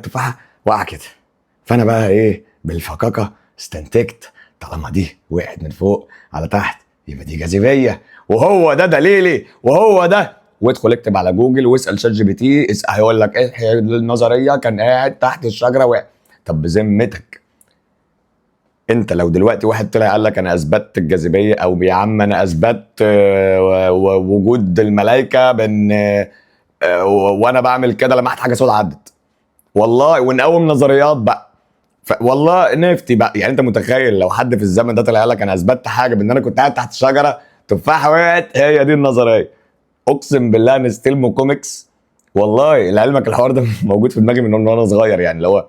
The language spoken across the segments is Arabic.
التفاحه واقعه كده. فانا بقى ايه بالفكاكه استنتجت طالما دي وقعت من فوق على تحت يبقى دي جاذبيه، وهو ده دليلي وهو ده. وادخل اكتب على جوجل واسال شات جي بي تي، هيقول لك ايه النظريه، كان قاعد تحت الشجره وقع. طب بذمتك انت لو دلوقتي واحد طلع قال لك انا اثبتت الجاذبيه، او يا عم انا اثبتت وجود الملائكه بان وانا بعمل كده لمحت حاجه سوداء عدت، والله ونقوم نظريات بقى، والله نفتي بقى. يعني انت متخيل لو حد في الزمن ده طلع قال لك انا اثبتت حاجه بان انا كنت قاعد تحت شجره تفاحه وقعت، هي دي النظريه. اقسم بالله انا ستيلمو كوميكس، والله لعلمك الحوار ده موجود في دماغي من وانا صغير. يعني اللي هو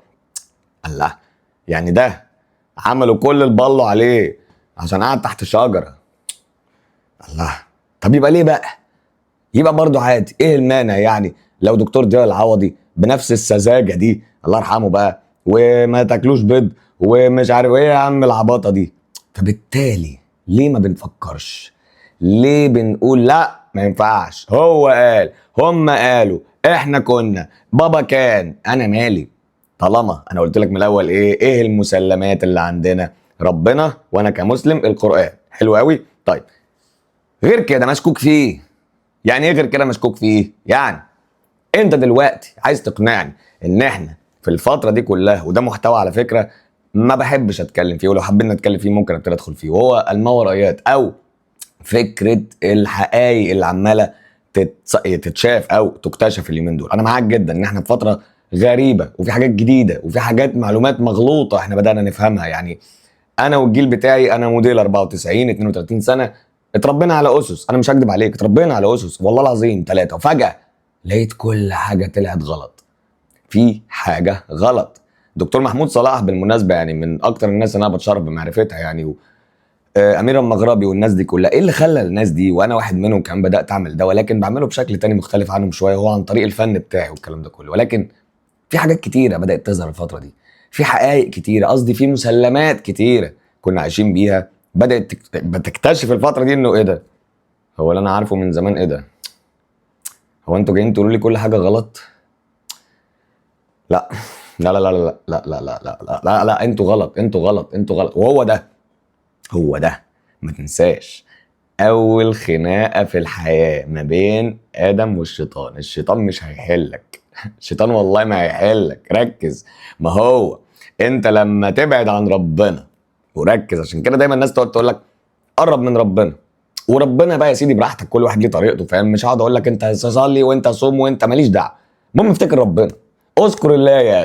الله، يعني ده عملوا كل البلو عليه عشان قاعد تحت شجره. الله، طب يبقى ليه بقى؟ يبقى برضه عادي، ايه المانع يعني لو دكتور ضياء العوضي بنفس السذاجه دي الله يرحمه بقى وما تاكلوش بيض ومش عارف ايه يا عم العباطه دي. فبالتالي ليه ما بنفكرش؟ ليه بنقول لا ما ينفعش؟ هو قال، هم قالوا، احنا كنا، بابا كان، انا مالي؟ طالما انا قلت لك من الاول ايه المسلمات اللي عندنا؟ ربنا، وانا كمسلم القرآن. حلو قوي. طيب غير كده مشكوك فيه. يعني ايه غير كده مشكوك فيه؟ يعني انت دلوقتي عايز تقنعني ان احنا في الفتره دي كلها، وده محتوى على فكره ما بحبش اتكلم فيه، ولو حابين نتكلم فيه ممكن ابتدي ادخل فيه، وهو الماورائيات او فكره الحقائق اللي عماله تتشاف او تكتشف اليومين دول. انا معاك جدا ان احنا في فتره غريبه وفي حاجات جديده وفي حاجات معلومات مغلوطه احنا بدانا نفهمها. يعني انا والجيل بتاعي، انا موديل 94 32 سنه، اتربينا على اسس، انا مش هكدب عليك اتربينا على اسس والله العظيم ثلاثه، وفجاه لقيت كل حاجه طلعت غلط. في حاجه غلط. دكتور محمود صلاح بالمناسبه يعني من اكتر الناس اللي انا بتشرف بمعرفتها، يعني امير المغربي والناس دي كلها. ايه اللي خلى الناس دي، وانا واحد منهم كمان، بدات اعمل ده، ولكن بعمله بشكل تاني مختلف عنهم شويه، هو عن طريق الفن بتاعي والكلام ده كله. ولكن في حاجات كتيره بدات تظهر الفتره دي، في حقائق كتيره، قصدي في مسلمات كتيره كنا عايشين بيها بدات بتكتشف الفتره دي انه ايه ده، هو اللي انا عارفه من زمان ايه ده، هو انتوا جايين تقولوا لي كل حاجه غلط؟ لا لا لا لا لا لا لا لا لا لا لا, لا. انتوا غلط، انتوا غلط، انتوا غلط. وهو ده، هو ده، ما تنساش اول خناقه في الحياه ما بين ادم والشيطان. الشيطان مش هيحلك الشيطان والله ما هيحلك، ركز. ما هو انت لما تبعد عن ربنا وركز، عشان كده دايما الناس تقعد تقول لك قرب من ربنا، وربنا بقى يا سيدي براحتك، كل واحد ليه طريقته، فاهم؟ مش هقعد اقول لك انت صلي وانت صوم وانت، ماليش دعوه. المهم افتكر ربنا، اذكر الله يا